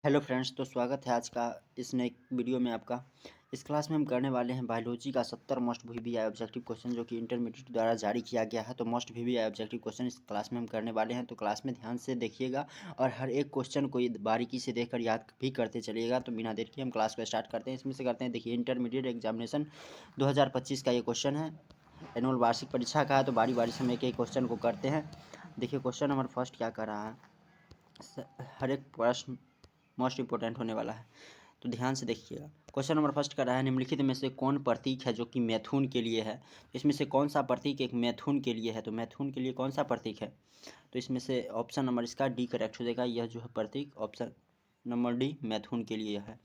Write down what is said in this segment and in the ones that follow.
Hello friends, तो स्वागत है आज का इस नए वीडियो में आपका। इस क्लास में हम करने वाले हैं बायोलॉजी का 70 मोस्ट वीवीआई ऑब्जेक्टिव क्वेश्चन जो कि इंटरमीडिएट द्वारा जारी किया गया है। तो मोस्ट वीवीआई ऑब्जेक्टिव क्वेश्चन इस क्लास में हम करने वाले हैं, तो क्लास में ध्यान से देखिएगा और हर एक क्वेश्चन को बारीकी से देखकर याद भी करते चलिएगा। तो बिना देर के हम क्लास को स्टार्ट करते हैं। इसमें से करते हैं, देखिए इंटरमीडिएट एग्जामिनेशन 2025 का ये क्वेश्चन है, एनुअल वार्षिक परीक्षा का है। तो बारी बारी से हम एक एक क्वेश्चन को करते हैं। देखिए क्वेश्चन नंबर फर्स्ट क्या कर रहा है, हर एक प्रश्न मोस्ट इंपॉर्टेंट होने वाला है, तो ध्यान से देखिएगा। क्वेश्चन नंबर फर्स्ट कर रहा है, निम्नलिखित में से कौन प्रतीक है जो कि मैथुन के लिए है। इसमें से कौन सा प्रतीक एक मैथुन के लिए है, तो मैथुन के लिए कौन सा प्रतीक है, तो इसमें से ऑप्शन नंबर इसका डी करेक्ट हो जाएगा। यह जो है प्रतीक ऑप्शन नंबर डी मैथुन के लिए है।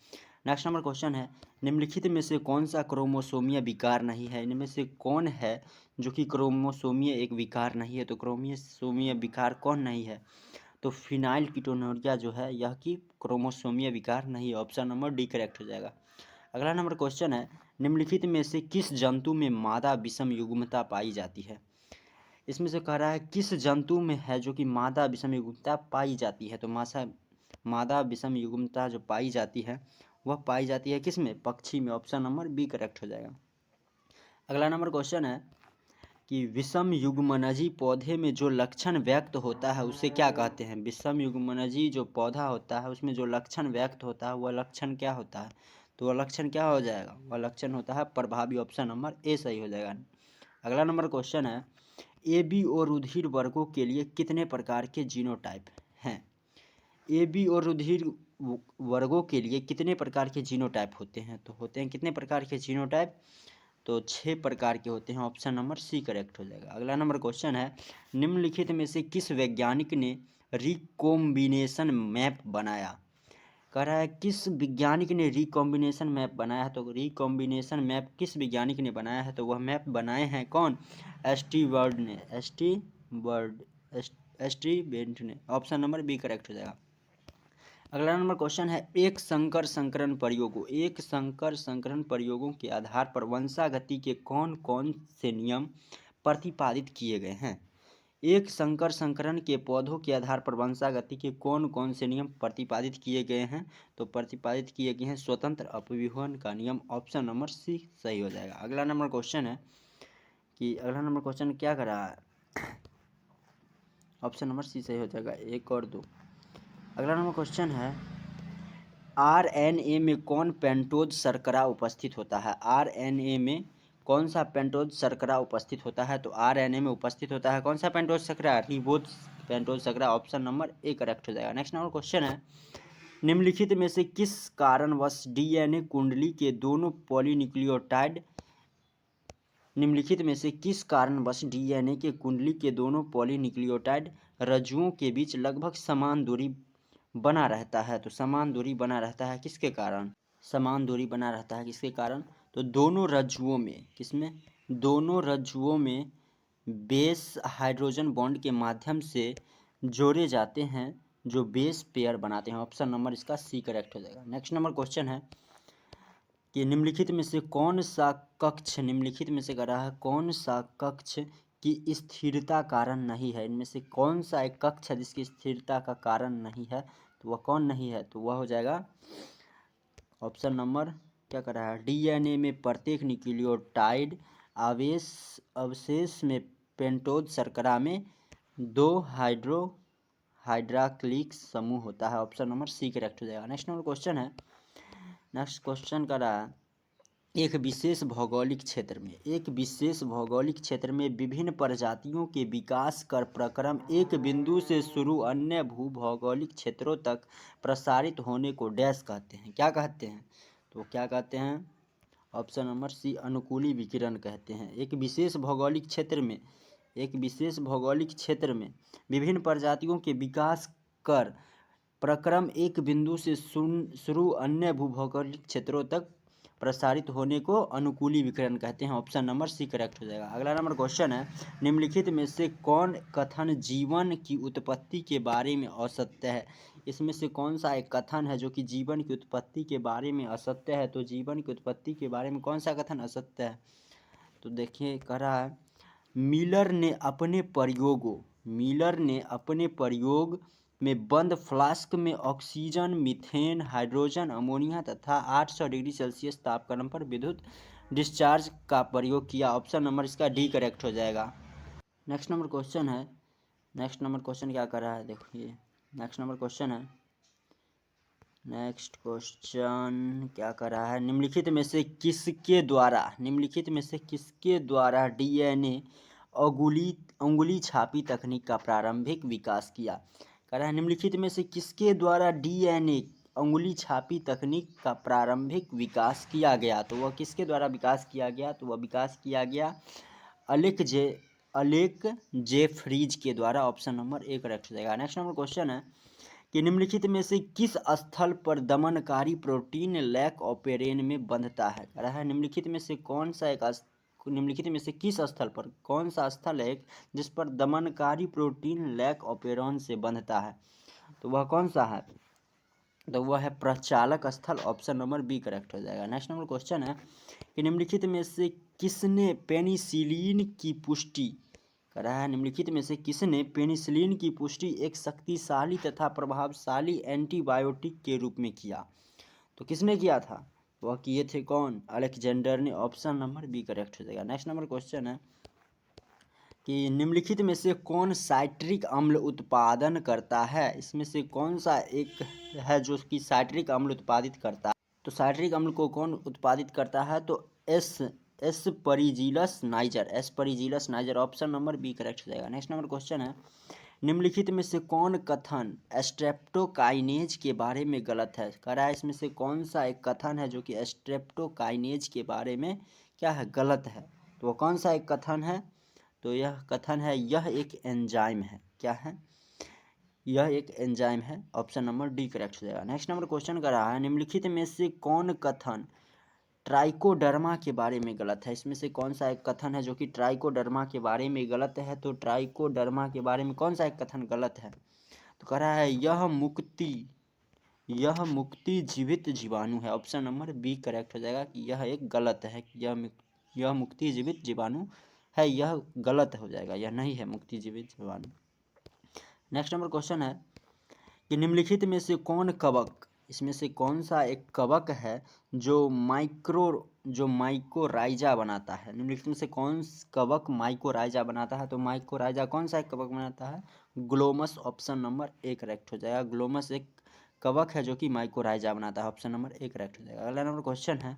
नेक्स्ट नंबर क्वेश्चन है, निम्नलिखित में से कौन सा क्रोमोसोमीय विकार नहीं है। इनमें से कौन है जो कि क्रोमोसोमीय एक विकार नहीं है, तो क्रोमोसोमीय विकार कौन नहीं है, तो फिनाइल कीटोनुरिया जो है यह कि क्रोमोसोमीय विकार नहीं है। ऑप्शन नंबर डी करेक्ट हो जाएगा। अगला नंबर क्वेश्चन है, निम्नलिखित में से किस जंतु में मादा विषम युग्मता पाई जाती है। इसमें से कह रहा है किस जंतु में है जो कि मादा विषम युग्मता पाई जाती है, तो मादा विषम युग्मता जो पाई जाती है वह पाई जाती है किस में, पक्षी में। ऑप्शन नंबर बी करेक्ट हो जाएगा। अगला नंबर क्वेश्चन है कि विषम युग्मनजी पौधे में जो लक्षण व्यक्त होता है उसे क्या कहते हैं। विषम युग्मनजी जो पौधा होता है उसमें जो लक्षण व्यक्त होता है वह लक्षण क्या होता है, तो वह लक्षण क्या हो जाएगा, वह लक्षण होता है प्रभावी। ऑप्शन नंबर ए सही हो जाएगा। अगला नंबर क्वेश्चन है, ए बी और रुधिर वर्गों के लिए कितने प्रकार के जीनोटाइप हैं। ए बी और रुधिर वर्गों के लिए कितने प्रकार के जीनोटाइप होते हैं, तो होते हैं कितने प्रकार के जीनोटाइप, तो 6 प्रकार के होते हैं। ऑप्शन नंबर सी करेक्ट हो जाएगा। अगला नंबर क्वेश्चन है, निम्नलिखित में से किस वैज्ञानिक ने रिकॉम्बिनेशन मैप बनाया। कह रहा है किस वैज्ञानिक ने रिकॉम्बिनेशन मैप बनाया है, तो रिकॉम्बिनेशन मैप किस वैज्ञानिक ने बनाया है, तो वह मैप बनाए हैं कौन, एस टी बेंट ने। ऑप्शन नंबर बी करेक्ट हो जाएगा। अगला नंबर क्वेश्चन है, एक संकर संकरण प्रयोगों के आधार पर वंशागति के कौन कौन से नियम प्रतिपादित किए गए हैं। एक संकरण के पौधों के आधार पर वंशागति के कौन कौन से नियम प्रतिपादित किए गए हैं, तो प्रतिपादित किए गए हैं स्वतंत्र अपव्यूहन का नियम। ऑप्शन नंबर सी सही हो जाएगा। अगला नंबर क्वेश्चन है कि अगला नंबर क्वेश्चन क्या कर रहा है, ऑप्शन नंबर सी सही हो जाएगा, एक और दो। अगला नंबर क्वेश्चन है, आरएनए में कौन पेंटोज शर्करा उपस्थित होता है। आरएनए में कौन सा पेंटोज शर्करा उपस्थित होता है, तो आरएनए में उपस्थित होता है कौन सा पेंटोज शर्करा, रिबोज पेंटोज शर्करा। ऑप्शन नंबर ए करेक्ट हो जाएगा। नेक्स्ट नंबर क्वेश्चन है, निम्नलिखित में से किस कारणवश डीएनए कुंडली के दोनों पॉलीन्यूक्लियोटाइड निम्नलिखित में से किस कारणवश डीएनए के कुंडली के दोनों पॉलीन्यूक्लियोटाइड रज्जुओं के बीच लगभग समान दूरी बना रहता है, तो समान दूरी बना रहता है किसके कारण, समान दूरी बना रहता है किसके कारण, तो दोनों रज्जुओं में, किसमें, दोनों रज्जुओं में बेस हाइड्रोजन बॉन्ड के माध्यम से जोड़े जाते हैं जो बेस पेयर बनाते हैं। ऑप्शन नंबर इसका सी करेक्ट हो जाएगा। नेक्स्ट नंबर क्वेश्चन है कि निम्नलिखित में से कौन सा कक्ष, निम्नलिखित में से कह रहा है कौन सा कक्ष की स्थिरता कारण नहीं है। इनमें से कौन सा एक कक्ष है जिसकी स्थिरता का कारण नहीं है, तो वह कौन नहीं है, तो वह हो जाएगा ऑप्शन नंबर क्या कर रहा है, डीएनए में प्रत्येक न्यूक्लियोटाइड अवशेष में पेंटोज शर्करा में 2 हाइड्रोक्सिलिक समूह होता है। ऑप्शन नंबर सी करेक्ट हो जाएगा। नेक्स्ट नंबर क्वेश्चन है, नेक्स्ट क्वेश्चन कर रहा है, एक विशेष भौगोलिक क्षेत्र में विभिन्न प्रजातियों के विकास का प्रक्रम एक बिंदु से शुरू अन्य भूभौगोलिक क्षेत्रों तक प्रसारित होने को डैश कहते हैं, क्या कहते हैं, तो क्या कहते हैं, ऑप्शन नंबर सी अनुकूली विकिरण कहते हैं। एक विशेष भौगोलिक क्षेत्र में विभिन्न प्रजातियों के विकास कर प्रक्रम एक बिंदु से शुरू अन्य भूभौगोलिक क्षेत्रों तक प्रसारित होने को अनुकूली विकिरण कहते हैं। ऑप्शन नंबर सी करेक्ट हो जाएगा। अगला नंबर क्वेश्चन है, निम्नलिखित में से कौन कथन जीवन की उत्पत्ति के बारे में असत्य है। इसमें से कौन सा एक कथन है जो कि जीवन की उत्पत्ति के बारे में असत्य है, तो जीवन की उत्पत्ति के बारे में कौन सा कथन असत्य है, तो देखिए कह रहा है, मिलर ने अपने प्रयोग में बंद फ्लास्क में ऑक्सीजन, मीथेन, हाइड्रोजन, अमोनिया तथा 800 डिग्री सेल्सियस तापक्रम पर विद्युत डिस्चार्ज का प्रयोग किया। ऑप्शन नंबर इसका डी करेक्ट हो जाएगा। नेक्स्ट नंबर क्वेश्चन है, नेक्स्ट नंबर क्वेश्चन क्या कर रहा है देखिए, नेक्स्ट नंबर क्वेश्चन है, नेक्स्ट क्वेश्चन क्या कर रहा है, निम्नलिखित में से किसके द्वारा डीएनए अंगुली छापी तकनीक का प्रारंभिक विकास किया। कह रहा है निम्नलिखित में से किसके द्वारा डीएनए अंगुली छापी तकनीक का प्रारंभिक विकास किया गया। तो वह किसके द्वारा विकास किया गया, तो वह विकास किया गया अलेक जेफ्रीज के द्वारा। ऑप्शन नंबर ए करेक्ट हो जाएगा। नेक्स्ट नंबर क्वेश्चन है कि निम्नलिखित में से किस स्थल पर दमनकारी प्रोटीन लैक ऑपेरेन में बंधता है। कह रहा है निम्नलिखित में से किस स्थल पर, कौन सा स्थल है जिस पर दमनकारी प्रोटीन लैक ऑपेरॉन से बंधता है, तो वह कौन सा है, तो वह है प्रचालक स्थल। ऑप्शन नंबर बी करेक्ट हो जाएगा। नेक्स्ट नंबर क्वेश्चन है कि निम्नलिखित में से किसने पेनिसिलिन की पुष्टि, कर रहा है निम्नलिखित में से किसने पेनिसिलिन की पुष्टि एक शक्तिशाली तथा प्रभावशाली एंटीबायोटिक के रूप में किया। तो किसने किया था, वह किए थे कौन, अलेक्जेंडर ने। ऑप्शन नंबर बी करेक्ट हो जाएगा। नेक्स्ट नंबर क्वेश्चन है कि निम्नलिखित में से कौन साइट्रिक अम्ल उत्पादन करता है। इसमें से कौन सा एक है जो कि साइट्रिक अम्ल उत्पादित करता है। तो साइट्रिक अम्ल को कौन उत्पादित करता है, तो Aspergillus niger. Option number B correct हो जाएगा। नेक्स्ट नंबर क्वेश्चन है निम्नलिखित में से कौन कथन स्ट्रेप्टोकाइनेज के बारे में गलत है। कह रहा है इसमें से कौन सा एक कथन है जो कि स्ट्रेप्टोकाइनेज के बारे में क्या है, गलत है। तो वो कौन सा एक कथन है, तो यह कथन है यह एक एंजाइम है। क्या है, यह एक एंजाइम है। ऑप्शन नंबर डी करेक्ट हो जाएगा। नेक्स्ट नंबर क्वेश्चन कर रहा है निम्नलिखित में से कौन कथन ट्राइकोडर्मा के बारे में गलत है। इसमें से कौन सा एक कथन है जो कि ट्राइकोडर्मा के बारे में गलत है। तो ट्राइकोडर्मा के बारे में कौन सा एक कथन गलत है, तो कह रहा है यह मुक्ति जीवित जीवाणु है। ऑप्शन नंबर बी करेक्ट हो जाएगा कि यह एक गलत है कि यह मुक्ति जीवित जीवाणु है, यह गलत हो जाएगा, यह नहीं है मुक्ति जीवित जीवाणु। नेक्स्ट नंबर क्वेश्चन है कि निम्नलिखित में से कौन कवक, इसमें से कौन सा एक कवक है जो माइकोराइजा बनाता है। निम्नलिखित में से कौन कवक माइकोराइजा बनाता है, तो माइकोराइजा कौन सा एक कवक बनाता है, Glomus. Option number A correct हो जाएगा। ग्लोमस एक कवक है जो कि माइकोराइजा बनाता है। ऑप्शन नंबर ए करेक्ट हो जाएगा। अगला नंबर क्वेश्चन है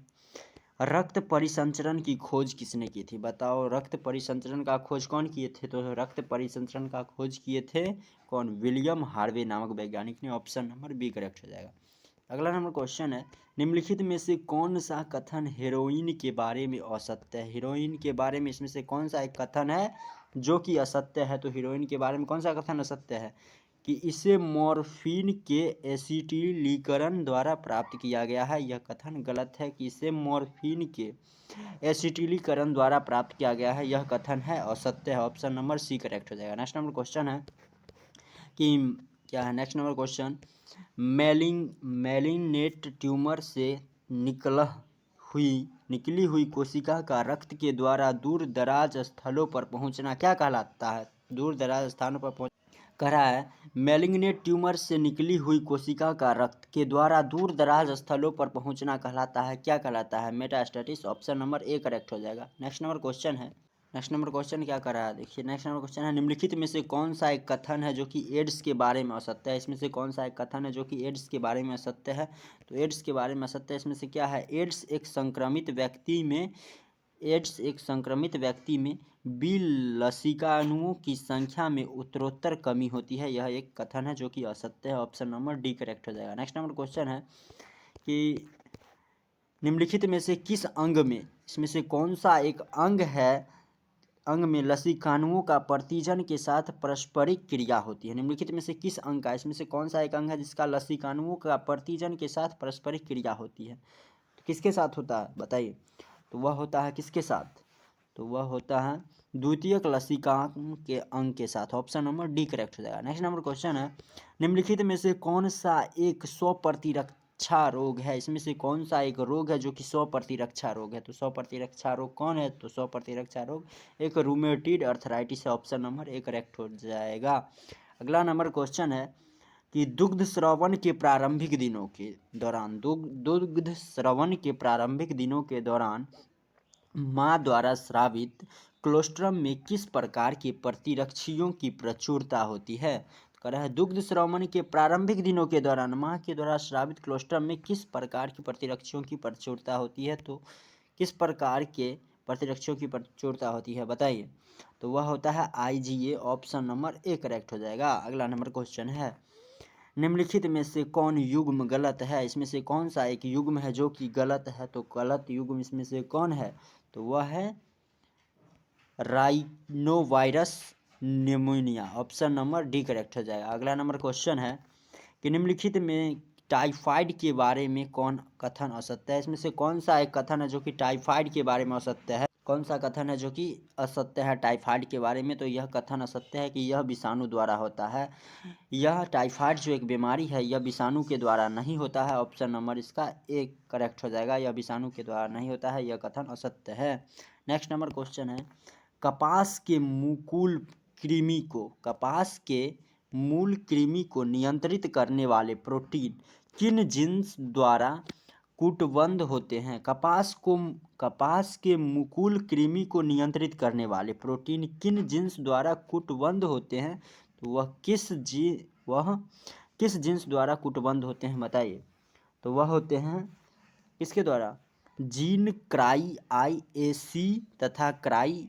रक्त परिसंचरण की खोज किसने की थी। बताओ रक्त परिसंचरण का खोज कौन किए थे, तो रक्त परिसंचरण का खोज किए थे कौन, विलियम हार्वे नामक वैज्ञानिक ने। ऑप्शन नंबर बी करेक्ट हो जाएगा। अगला नंबर क्वेश्चन है निम्नलिखित में से कौन सा कथन हेरोइन के बारे में असत्य है। हीरोइन के बारे में इसमें से कौन सा एक कथन है जो कि असत्य है, तो हीरोइन के बारे में कौन सा कथन असत्य है कि इसे मॉर्फिन के एसिटिलीकरण द्वारा प्राप्त किया गया है। यह कथन गलत है कि इसे मॉर्फिन के एसिटिलीकरण द्वारा प्राप्त किया गया है, यह कथन है असत्य है। ऑप्शन नंबर सी करेक्ट हो जाएगा। नेक्स्ट नंबर क्वेश्चन है कि क्या है, next number question malignant tumour से निकली हुई कोशिका का रक्त के द्वारा दूर दराज स्थलों पर पहुंचना क्या कहलाता है। दूर दराज स्थानों पर पहुंच कह रहा है मेलिग्नेंट ट्यूमर से निकली हुई कोशिका का रक्त के द्वारा दूर दराज स्थलों पर पहुंचना कहलाता है, क्या कहलाता है, metastasis. Option number A correct हो जाएगा। नेक्स्ट नंबर क्वेश्चन है, नेक्स्ट नंबर क्वेश्चन क्या कर रहा है देखिए, नेक्स्ट नंबर क्वेश्चन है निम्नलिखित में से कौन सा एक कथन है जो कि एड्स के बारे में असत्य है। इसमें से कौन सा एक कथन है जो कि एड्स के बारे में असत्य है, तो एड्स के बारे में असत्य है। इसमें से क्या है, एड्स एक संक्रमित व्यक्ति में बी लसिकाणुओं की संख्या में उत्तरोत्तर कमी होती है, यह एक कथन है जो कि असत्य है। ऑप्शन नंबर डी करेक्ट हो जाएगा। नेक्स्ट नंबर क्वेश्चन है कि निम्नलिखित में से किस अंग में, इसमें से कौन सा एक अंग में लसिकाणुओं का प्रतिजन के साथ पारस्परिक क्रिया होती है। निम्नलिखित में से किस अंग का, इसमें से कौन सा एक अंग है जिसका लसिकाणुओं का प्रतिजन के साथ पारस्परिक क्रिया होती है, तो किसके साथ होता है बताइए, तो वह होता है किसके साथ, तो वह होता है द्वितीयक लसिकांग के अंग के साथ। ऑप्शन नंबर डी करेक्ट हो जाएगा। नेक्स्ट नंबर क्वेश्चन है निम्नलिखित में से कौन सा एक स्वप्रतिरक्षा रोग है। इसमें से कौन सा एक रोग है जो कि स्वप्रतिरक्षा रोग है, तो स्वप्रतिरक्षा रोग कौन है, तो स्वप्रतिरक्षा रोग एक रूमेटॉइड अर्थराइटिस है। ऑप्शन नंबर ए करेक्ट हो जाएगा। अगला नंबर क्वेश्चन है कि दुग्ध स्रवण के प्रारंभिक दिनों के दौरान दुग्ध स्रवण के प्रारंभिक दिनों के दौरान माँ द्वारा स्रावित क्लोस्ट्रम में किस प्रकार के प्रतिरक्षियों की प्रचुरता होती है। तो कह रहा है दुग्ध स्रवण के प्रारंभिक दिनों के दौरान माँ के द्वारा स्रावित क्लोस्ट्रम में किस प्रकार की प्रतिरक्षियों की प्रचुरता होती है। तो किस प्रकार के प्रतिरक्षियों की प्रचुरता होती है बताइए। तो वह होता है IgA। Option number A correct हो जाएगा। अगला नंबर क्वेश्चन है, निम्नलिखित में से कौन युग्म गलत है। इसमें से कौन सा एक युग्म है जो कि गलत है। तो गलत युग्म इसमें से कौन है। तो वह है rhinovirus pneumonia. Option number D correct हो जाएगा। अगला नंबर क्वेश्चन है कि निम्नलिखित में टाइफाइड के बारे में कौन कथन असत्य है। इसमें से कौन सा एक कथन है जो कि टाइफाइड के बारे में असत्य है। कौन सा कथन है जो कि असत्य है टाइफाइड के बारे में। तो यह कथन असत्य है कि यह विषाणु द्वारा होता है। यह टाइफाइड जो एक बीमारी है यह विषाणु के द्वारा नहीं होता है। ऑप्शन नंबर इसका ए करेक्ट हो जाएगा। यह विषाणु के द्वारा नहीं होता है, यह कथन असत्य है। नेक्स्ट नंबर क्वेश्चन है, कपास के मूल कृमि को नियंत्रित करने वाले प्रोटीन किन जीन्स द्वारा कूटबद्ध होते हैं। कपास के मूल कृमि को नियंत्रित करने वाले प्रोटीन किन जीन्स द्वारा कूटबद्ध होते हैं। तो वह किस जीन्स द्वारा कूटबद्ध होते हैं बताइए। तो वह होते हैं किसके द्वारा, जीन क्राई IAC तथा cry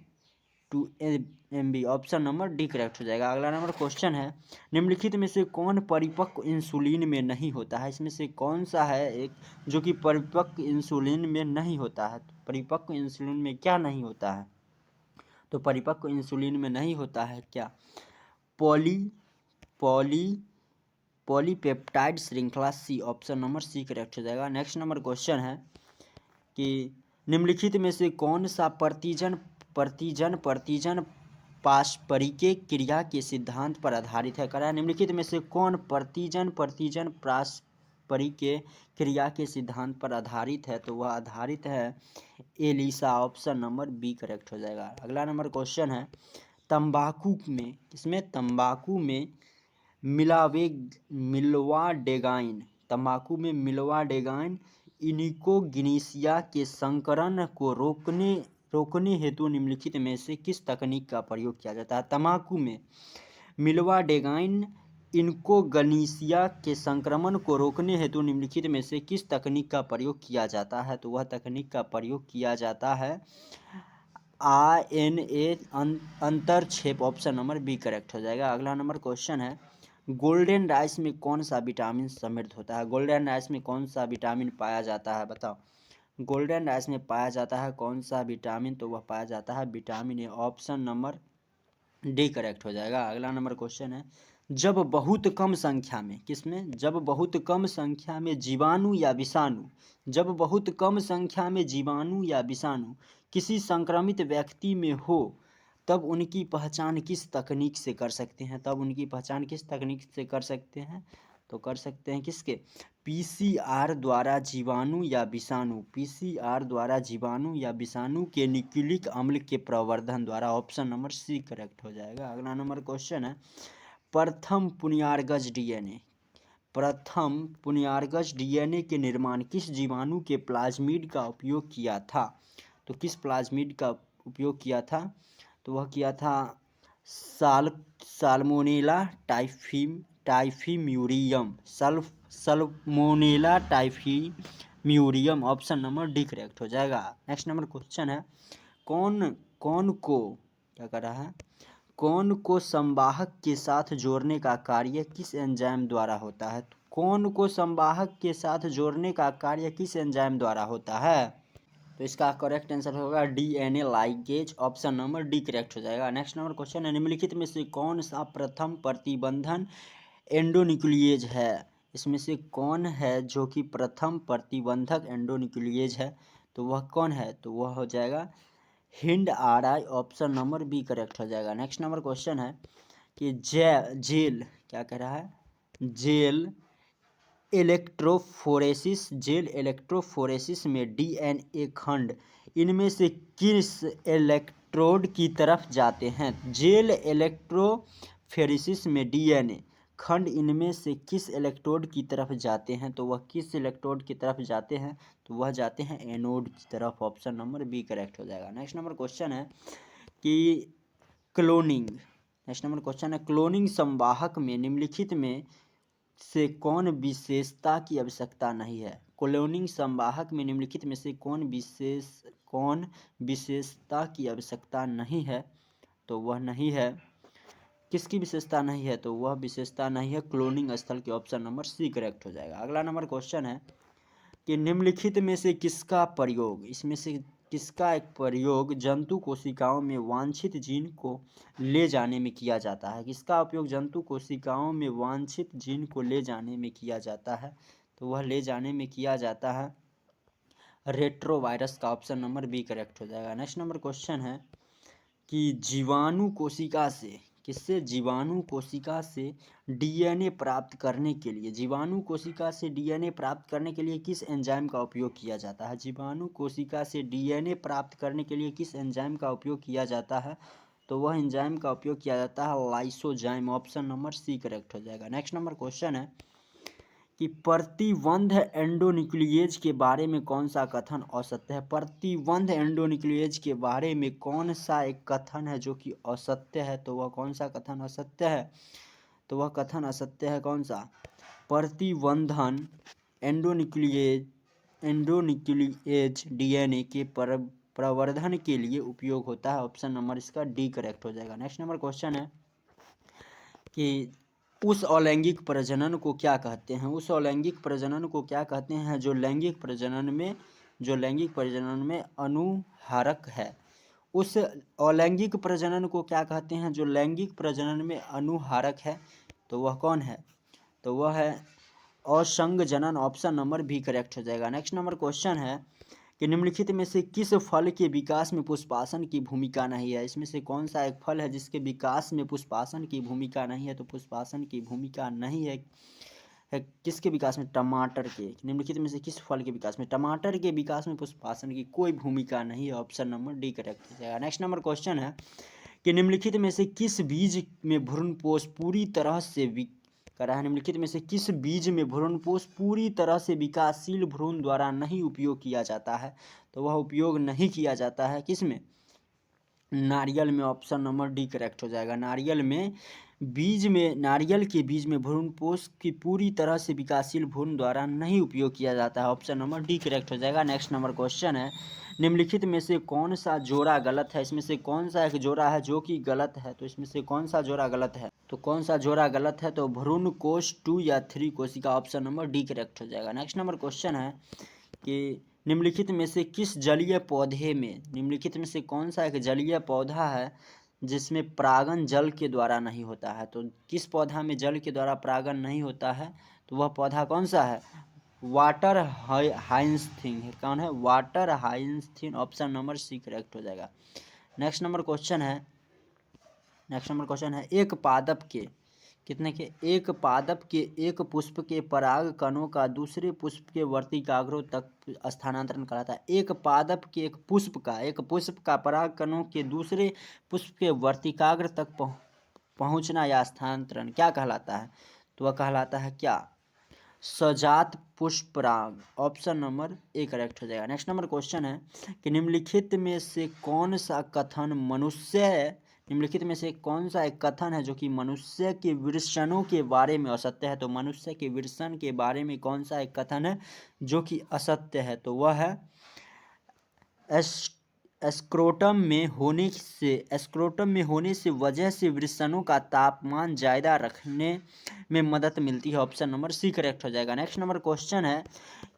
2MB। Option number D correct हो जाएगा। अगला नंबर क्वेश्चन है, निम्नलिखित में से कौन परिपक्व इंसुलिन में नहीं होता है। इसमें से कौन सा है एक जो कि परिपक्व इंसुलिन में नहीं होता है। तो परिपक्व इंसुलिन में क्या नहीं होता है। तो परिपक्व इंसुलिन में नहीं होता है क्या, पॉलीपेप्टाइड श्रृंखला C। Option number C correct हो जाएगा। नेक्स्ट नंबर क्वेश्चन है कि निम्नलिखित में से कौन सा प्रतिजन पारस्परिक क्रिया के सिद्धांत पर आधारित है। करा निम्नलिखित में से कौन प्रतिजन पारस्परिक क्रिया के सिद्धांत पर आधारित है। तो वह आधारित है ELISA. Option number B correct हो जाएगा। अगला नंबर क्वेश्चन है, तंबाकू में मिल्वाडेगाइन इनिकोग्निसिया के संकरण को रोकने हेतु निम्नलिखित में से किस तकनीक का प्रयोग किया जाता है। तंबाकू में मिल्वाडेगाइन इनिकोग्निसिया के संक्रमण को रोकने हेतु निम्नलिखित में से किस तकनीक का प्रयोग किया जाता है। तो वह तकनीक का प्रयोग किया जाता है RNA अंतरक्षेप। ऑप्शन नंबर बी करेक्ट हो जाएगा। अगला नंबर क्वेश्चन है, गोल्डन राइस में कौन सा विटामिन समृद्ध होता है। गोल्डन राइस में कौन सा विटामिन पाया जाता है बताओ। गोल्डन राइस में पाया जाता है कौन सा विटामिन। तो वह पाया जाता है vitamin A. Option number D correct हो जाएगा। अगला नंबर क्वेश्चन है, जब बहुत कम संख्या में जीवाणु या विषाणु किसी संक्रमित व्यक्ति में हो तब उनकी पहचान किस तकनीक से कर सकते हैं। तो कर सकते हैं किसके, PCR द्वारा जीवाणु या विषाणु के न्यूक्लिक अम्ल के प्रवर्धन द्वारा। ऑप्शन नंबर सी करेक्ट हो जाएगा। अगला नंबर क्वेश्चन है, प्रथम पुनर्यागज DNA के निर्माण किस जीवाणु के प्लाज्मिड का उपयोग किया था। तो किस प्लाज्मिड का उपयोग किया था। तो वह किया था Salmonella typhimurium. Option number D correct हो जाएगा। नेक्स्ट नंबर क्वेश्चन है, कौन को संवाहक के साथ जोड़ने का कार्य किस एंजाइम द्वारा होता है। कौन को संवाहक के साथ जोड़ने का कार्य किस एंजाइम द्वारा होता है। तो इसका करेक्ट आंसर होगा DNA ligase. Option number D correct हो जाएगा। नेक्स्ट नंबर क्वेश्चन है, निम्नलिखित में से कौन सा प्रथम प्रतिबंधन एंडोन्यूक्लिएज है। इसमें से कौन है जो कि प्रथम प्रतिबंधक एंडोन्यूक्लिएज है। तो वह कौन है। तो वह हो जाएगा HindRI। Option number B correct हो जाएगा। नेक्स्ट नंबर क्वेश्चन है कि जेल इलेक्ट्रोफोरेसिस में DNA खंड इनमें से किस इलेक्ट्रोड की तरफ जाते हैं। जेल इलेक्ट्रोफोरेसिस में DNA खंड इनमें से किस इलेक्ट्रोड की तरफ जाते हैं, तो वह किस इलेक्ट्रोड की तरफ जाते हैं, तो वह जाते हैं एनोड की तरफ। ऑप्शन नंबर बी करेक्ट हो जाएगा। नेक्स्ट नंबर क्वेश्चन है कि क्लोनिंग। नेक्स्ट नंबर क्वेश्चन है क्लोनिंग संवाहक में निम्नलिखित में से कौन विशेषता की आवश्यकता नहीं है। क्लोनिंग संवाहक में निम्नलिखित में से कौन विशेषता की आवश्यकता नहीं है, तो वह नहीं है, किसकी विशेषता नहीं है, तो वह विशेषता नहीं है क्लोनिंग स्थल की। ऑप्शन नंबर सी करेक्ट हो जाएगा। अगला नंबर क्वेश्चन है कि निम्नलिखित में से किसका प्रयोग, इसमें से किसका एक प्रयोग जंतु कोशिकाओं में वांछित जीन को ले जाने में किया जाता है। किसका उपयोग जंतु कोशिकाओं में वांछित जीन को ले जाने में किया जाता है, तो वह ले जाने में किया जाता है रेट्रोवायरस का। ऑप्शन नंबर बी करेक्ट हो जाएगा। नेक्स्ट नंबर क्वेश्चन है कि जीवाणु कोशिका से जीवाणु कोशिका से डीएनए प्राप्त करने के लिए किस एंजाइम का उपयोग किया जाता है। जीवाणु कोशिका से डीएनए प्राप्त करने के लिए किस एंजाइम का उपयोग किया जाता है, तो वह एंजाइम का उपयोग किया जाता है lysozyme. Option number C correct हो जाएगा। नेक्स्ट नंबर क्वेश्चन है कि प्रतिबंध एंडोन्यूक्लिएज के बारे में कौन सा कथन असत्य है। प्रतिबंध एंडोन्यूक्लिएज के बारे में कौन सा एक कथन है जो कि असत्य है, तो वह कौन सा कथन असत्य है, तो वह कथन असत्य है कौन सा, प्रतिबंधन एंडोन्यूक्लिएज डीएनए के प्रवर्धन के लिए उपयोग होता है। ऑप्शन नंबर इसका डी करेक्ट हो जाएगा। नेक्स्ट नंबर क्वेश्चन है कि उस अलैंगिक प्रजनन को क्या कहते हैं। उस अलैंगिक प्रजनन को क्या कहते हैं जो लैंगिक प्रजनन में अनुहारक है। उस अलैंगिक प्रजनन को क्या कहते हैं जो लैंगिक प्रजनन में अनुहारक है, तो वह कौन है, तो वह है असंगजनन। ऑप्शन नंबर बी करेक्ट हो जाएगा। नेक्स्ट नंबर क्वेश्चन है कि निम्नलिखित में से किस फल के विकास में पुष्पासन की भूमिका नहीं है। इसमें से कौन सा एक फल है जिसके विकास में पुष्पासन की भूमिका नहीं है, तो पुष्पासन की भूमिका नहीं है किसके विकास में, टमाटर के। निम्नलिखित में से किस फल के विकास में, टमाटर के विकास में पुष्पासन की कोई भूमिका नहीं है। ऑप्शन नंबर डी करेक्ट हो जाएगा। नेक्स्ट नंबर क्वेश्चन है कि निम्नलिखित में से किस बीज में भ्रूणपोष पूरी तरह से निम्नलिखित में से किस बीज में भ्रूणपोष पूरी तरह से विकासशील भ्रूण द्वारा नहीं उपयोग किया जाता है, तो वह उपयोग नहीं किया जाता है किसमें, नारियल में। ऑप्शन नंबर डी करेक्ट हो जाएगा। नारियल के बीज में भ्रूणपोष की पूरी तरह से विकासशील भ्रूण द्वारा नहीं उपयोग किया जाता है। ऑप्शन नंबर डी करेक्ट हो जाएगा। नेक्स्ट नंबर क्वेश्चन है निम्नलिखित में से कौन सा जोड़ा गलत है। इसमें से कौन सा एक जोड़ा है जो कि गलत है, तो इसमें से कौन सा जोड़ा गलत है, तो कौन सा जोड़ा गलत है, तो भ्रूणकोष 2 या 3 कोशिका। ऑप्शन नंबर डी करेक्ट हो जाएगा। नेक्स्ट नंबर क्वेश्चन है कि निम्नलिखित में से किस जलीय पौधे में, निम्नलिखित में से कौन सा एक जलीय पौधा है जिसमें परागण जल के द्वारा नहीं होता है, तो किस पौधा में जल के द्वारा परागण नहीं होता है, तो वह पौधा कौन सा है, वाटर हाइंसथिन है। कौन है, वाटर हाइंसथिन। ऑप्शन नंबर सी करेक्ट हो जाएगा। नेक्स्ट नंबर क्वेश्चन है एक पादप के कितने के, एक पादप के एक पुष्प के पराग कणों का दूसरे पुष्प के वर्तिकाग्रों तक स्थानांतरण कहलाता है। एक पादप के एक पुष्प का पराग कणों के दूसरे पुष्प के वर्तिकाग्र तक पहुंचना या स्थानांतरण क्या कहलाता है, तो वह कहलाता है क्या, सजात पुष्पराग। ऑप्शन नंबर ए करेक्ट हो जाएगा। नेक्स्ट नंबर क्वेश्चन है कि निम्नलिखित में से कौन सा एक कथन है जो कि मनुष्य के विरसनों के बारे में असत्य है, तो मनुष्य के विरसन के बारे में कौन सा एक कथन है जो कि असत्य है, तो वह है स्क्रोटम में होने से वजह से वृषणों का तापमान ज़्यादा रखने में मदद मिलती है। ऑप्शन नंबर सी करेक्ट हो जाएगा। नेक्स्ट नंबर क्वेश्चन है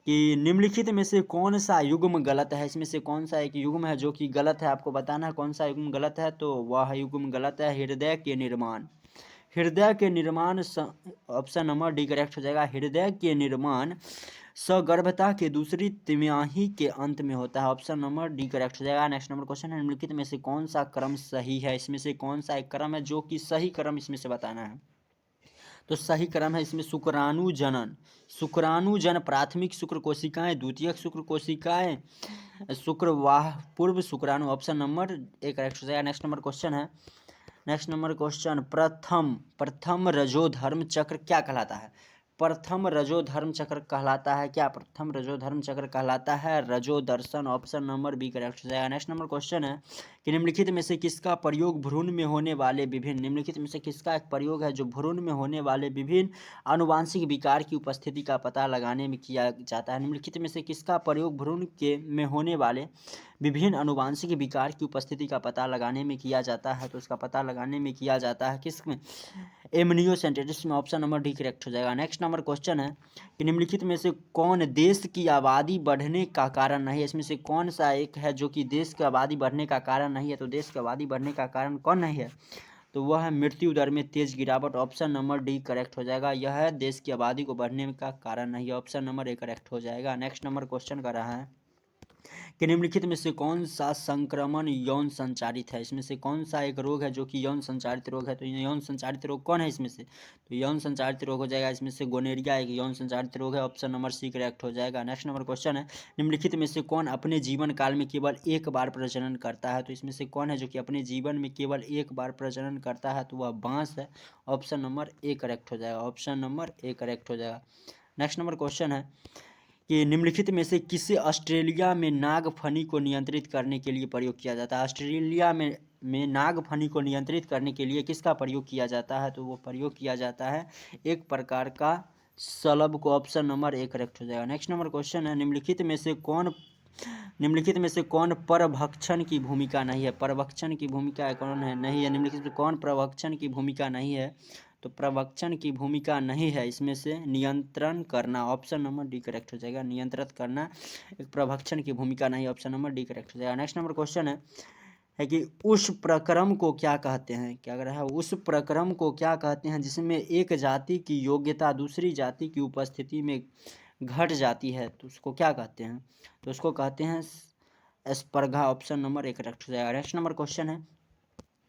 कि निम्नलिखित में से कौन सा युग्म गलत है। इसमें से कौन सा एक युग्म है जो कि गलत है, आपको बताना है कौन सा युग्म गलत है, तो वह युग्म गलत है हृदय के निर्माण। ऑप्शन नंबर डी करेक्ट हो जाएगा। हृदय के निर्माण सगर्भता के दूसरी तिमाही के अंत में होता है। ऑप्शन नंबर डी करेक्ट हो जाएगा। नेक्स्ट नंबर क्वेश्चन है निम्नलिखित में से कौन सा क्रम सही है। इसमें से कौन सा एक क्रम है जो कि सही क्रम इसमें से बताना है, तो सही क्रम है इसमें शुक्राणुजन प्राथमिक शुक्र कोशिकाएं, द्वितीयक शुक्र कोशिकाएं, शुक्रवाह पूर्व शुक्राणु। ऑप्शन नंबर ए करेक्ट हो जाएगा। नेक्स्ट नंबर क्वेश्चन है नेक्स्ट नंबर क्वेश्चन, प्रथम प्रथम रजो धर्म चक्र क्या कहलाता है? प्रथम रजो धर्म चक्र कहलाता है क्या? प्रथम रजो धर्म चक्र कहलाता है रजो दर्शन। ऑप्शन नंबर बी करेक्ट हो जाएगा। नेक्स्ट नंबर क्वेश्चन है कि निम्नलिखित में से किसका प्रयोग भ्रूण में होने वाले विभिन्न, निम्नलिखित में से किसका एक प्रयोग है जो भ्रूण में होने वाले विभिन्न आनुवांशिक विकार की उपस्थिति का पता लगाने में किया जाता है? निम्नलिखित में से किसका प्रयोग भ्रूण के में होने वाले विभिन्न आनुवांशिक विकार की उपस्थिति का पता लगाने में किया जाता है? तो उसका पता लगाने में किया जाता है किसमें? एमनियोसेंटेसिस में। ऑप्शन नंबर डी करेक्ट हो जाएगा। नेक्स्ट नंबर क्वेश्चन है कि निम्नलिखित में से कौन देश की आबादी बढ़ने का कारण नहीं है? इसमें से कौन सा एक है जो कि देश की आबादी बढ़ने का कारण नहीं है? तो देश की आबादी बढ़ने का कारण कौन नहीं है? तो वह है मृत्यु दर में तेज गिरावट। ऑप्शन नंबर डी करेक्ट हो जाएगा। यह है देश की आबादी को बढ़ने का कारण नहीं है। ऑप्शन नंबर ए करेक्ट हो जाएगा। नेक्स्ट नंबर क्वेश्चन कर रहा है कि निम्नलिखित में से कौन सा संक्रमण यौन संचारित है? इसमें से कौन सा एक रोग है जो कि यौन संचारित रोग है? तो यौन संचारित रोग कौन है इसमें से? तो यौन संचारित रोग हो जाएगा इसमें से गोनेरिया एक यौन संचारित रोग है। ऑप्शन नंबर सी करेक्ट हो जाएगा। नेक्स्ट नंबर क्वेश्चन है निम्नलिखित में से कौन अपने जीवन काल में केवल एक बार प्रजनन करता है? तो इसमें से कौन है जो कि अपने जीवन में केवल एक बार प्रजनन करता है? तो वह बांस है। ऑप्शन नंबर ए करेक्ट हो जाएगा। ऑप्शन नंबर ए करेक्ट हो जाएगा। नेक्स्ट नंबर क्वेश्चन है कि निम्नलिखित में से किसे ऑस्ट्रेलिया में नागफनी को नियंत्रित करने के लिए प्रयोग किया जाता है? ऑस्ट्रेलिया में नागफनी को नियंत्रित करने के लिए किसका प्रयोग किया जाता है? तो वो प्रयोग किया जाता है एक प्रकार का सलब को। ऑप्शन नंबर ए करेक्ट हो जाएगा। नेक्स्ट नंबर क्वेश्चन है निम्नलिखित में से कौन परभक्षण की भूमिका नहीं है? परभक्षण की भूमिका कौन है? नहीं है। निम्नलिखित में कौन प्रभक्षण की भूमिका नहीं है? तो प्रवक्षण की भूमिका नहीं है इसमें से नियंत्रण करना। ऑप्शन नंबर डी करेक्ट हो जाएगा। नियंत्रित करना एक प्रभक्षण की भूमिका नहीं। ऑप्शन नंबर डी करेक्ट हो जाएगा। नेक्स्ट नंबर क्वेश्चन है कि उस प्रक्रम को क्या कहते हैं? क्या कह रहा है? उस प्रक्रम को क्या कहते हैं जिसमें एक जाति की योग्यता दूसरी जाति की उपस्थिति में घट जाती है? तो उसको क्या कहते हैं? तो उसको कहते हैं स्पर्धा। ऑप्शन नंबर एक करेक्ट हो जाएगा। नेक्स्ट नंबर क्वेश्चन है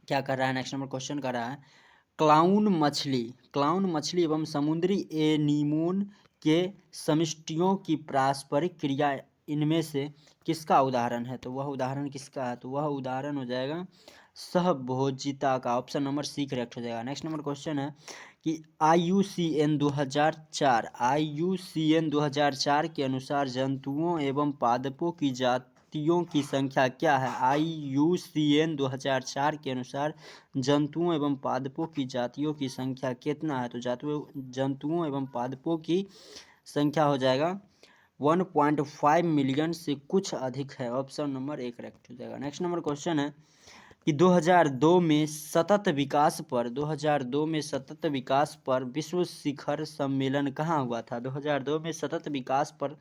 क्या कर रहा है? नेक्स्ट नंबर क्वेश्चन कर रहा है क्लाउन मछली एवं समुद्री एनीमोन के समष्टियों की पारस्परिक क्रिया इनमें से किसका उदाहरण है? तो वह उदाहरण किसका है? तो वह उदाहरण हो जाएगा सहभोजिता का। ऑप्शन नंबर सी करेक्ट हो जाएगा। नेक्स्ट नंबर क्वेश्चन है कि IUCN 2004 के अनुसार जंतुओं एवं पादपों की जातियों की संख्या क्या है? IUCN 2004 के अनुसार जंतुओं एवं पादपों की जातियों की संख्या कितना है? तो जंतुओं एवं पादपों की संख्या हो जाएगा 1.5 मिलियन से कुछ अधिक है। ऑप्शन नंबर ए करेक्ट हो जाएगा। नेक्स्ट नंबर क्वेश्चन है कि 2002 में सतत विकास पर विश्व शिखर सम्मेलन कहाँ हुआ था? 2002 में सतत विकास पर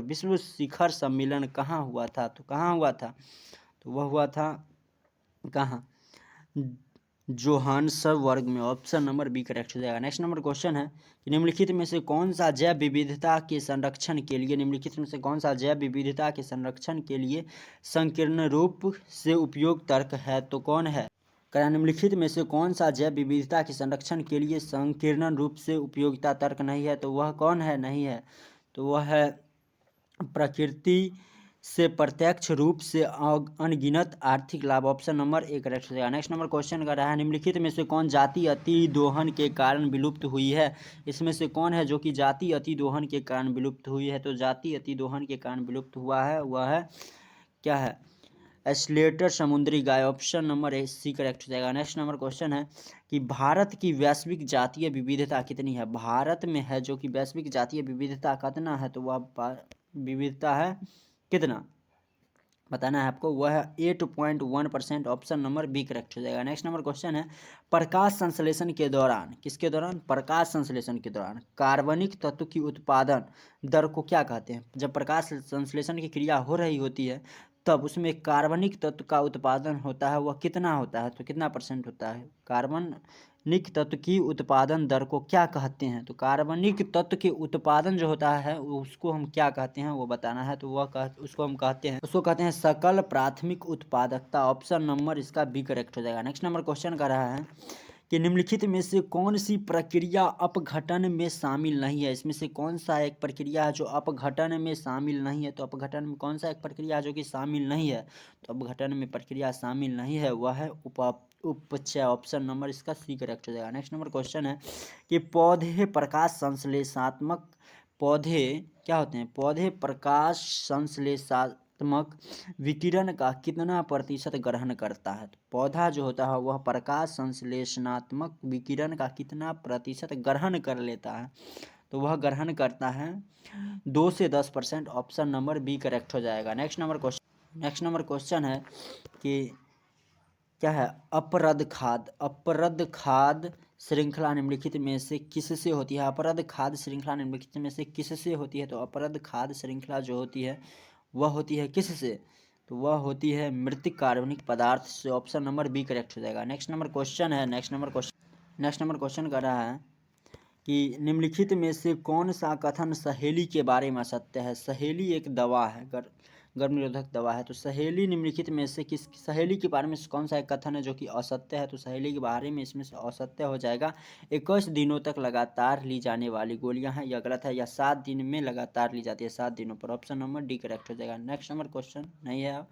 विश्व शिखर सम्मेलन कहाँ हुआ था? तो कहाँ हुआ था? तो वह हुआ था कहाँ? जोहान्सबर्ग में। ऑप्शन नंबर बी करेक्ट हो जाएगा। नेक्स्ट नंबर क्वेश्चन है कि निम्नलिखित में से कौन सा जैव विविधता के संरक्षण के लिए संकीर्ण रूप से उपयोग तर्क है? तो कौन है? निम्नलिखित में से कौन सा जैव विविधता के संरक्षण के लिए संकीर्ण रूप से उपयोगिता तर्क नहीं है? तो वह कौन है? नहीं है। तो वह है प्रकृति से प्रत्यक्ष रूप से अनगिनत आर्थिक लाभ। ऑप्शन नंबर ए करेक्ट हो जाएगा। नेक्स्ट नंबर क्वेश्चन कर रहा है निम्नलिखित में से कौन जाति अतिदोहन के कारण विलुप्त हुई है? इसमें से कौन है जो कि जाति अतिदोहन के कारण विलुप्त हुई है? तो जाति अतिदोहन के कारण विलुप्त हुआ है वह है क्या है? एस्लेटर समुद्री गाय। Option number A C correct हो जाएगा। नेक्स्ट नंबर क्वेश्चन है कि भारत की वैश्विक जातीय विविधता कितनी है? भारत में है जो कि वैश्विक जातीय विविधता कितना है? तो वह विविधता है कितना बताना है आपको। वह है 8.1%। ऑप्शन नंबर बी करेक्ट हो जाएगा। नेक्स्ट नंबर क्वेश्चन है प्रकाश संश्लेषण के दौरान, किसके दौरान? प्रकाश संश्लेषण के दौरान कार्बनिक तत्व की उत्पादन दर को क्या कहते हैं? जब प्रकाश संश्लेषण की क्रिया हो रही होती है तब उसमें कार्बनिक तत्व का उत्पादन होता है, वह कितना होता है? तो कितना % होता है? कार्बनिक तत्व की उत्पादन दर को क्या कहते हैं? तो कार्बनिक तत्व के उत्पादन जो होता है उसको हम क्या कहते हैं वो बताना है। तो उसको कहते हैं सकल प्राथमिक उत्पादकता। ऑप्शन नंबर इसका बी करेक्ट हो जाएगा। नेक्स्ट नंबर क्वेश्चन कर रहा है कि निम्नलिखित में से कौन सी प्रक्रिया अपघटन में शामिल नहीं है। इसमें से कौन सा एक प्रक्रिया है जो अपघटन में शामिल नहीं है। तो अपघटन में कौन सा एक प्रक्रिया है जो कि शामिल नहीं है। तो अपघटन में प्रक्रिया शामिल नहीं है वह है उपचय। ऑप्शन नंबर इसका सी करेक्ट हो जाएगा। नेक्स्ट नंबर क्वेश्चन है कि पौधे प्रकाश संश्लेषणात्मक पौधे क्या होते हैं। पौधे प्रकाश संश्लेषणात्मक विकिरण का कितना प्रतिशत ग्रहण करता है। तो पौधा जो होता है वह प्रकाश संश्लेषणात्मक विकिरण का कितना प्रतिशत ग्रहण कर लेता है। तो वह ग्रहण करता है 2 से 10%। ऑप्शन नंबर बी करेक्ट हो जाएगा। नेक्स्ट नंबर क्वेश्चन है कि क्या है अपरद खाद श्रृंखला निम्नलिखित में से किससे होती है। अपरद खाद श्रृंखला निम्नलिखित में से किससे होती है। तो अपरद खाद श्रृंखला जो होती है वह होती है किससे। तो वह होती है मृत कार्बनिक पदार्थ से। ऑप्शन नंबर बी करेक्ट हो जाएगा। नेक्स्ट नंबर क्वेश्चन कर रहा है कि निम्नलिखित में से कौन सा कथन सहेली के बारे में असत्य है। सहेली एक दवा है, गर्भ निरोधक दवा है। तो सहेली निम्नलिखित में से किस सहेली के बारे में कौन सा एक कथन है जो कि असत्य है। तो सहेली के बारे में इसमें से असत्य हो जाएगा 21 दिनों तक लगातार ली जाने वाली गोलियां हैं, यह गलत है। या 7 दिन में लगातार ली जाती है, 7 दिनों पर। ऑप्शन नंबर डी करेक्ट हो जाएगा। नेक्स्ट नंबर क्वेश्चन नहीं है।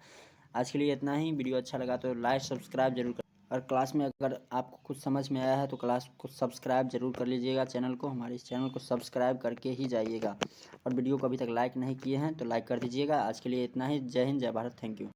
आज के लिए इतना ही। वीडियो अच्छा लगा तो लाइक सब्सक्राइब जरूर कर और क्लास में अगर आपको कुछ समझ में आया है तो क्लास को सब्सक्राइब जरूर कर लीजिएगा। चैनल को हमारे इस चैनल को सब्सक्राइब करके ही जाइएगा। और वीडियो को अभी तक लाइक नहीं किए हैं तो लाइक कर दीजिएगा। आज के लिए इतना ही। जय हिंद, जय भारत, थैंक यू।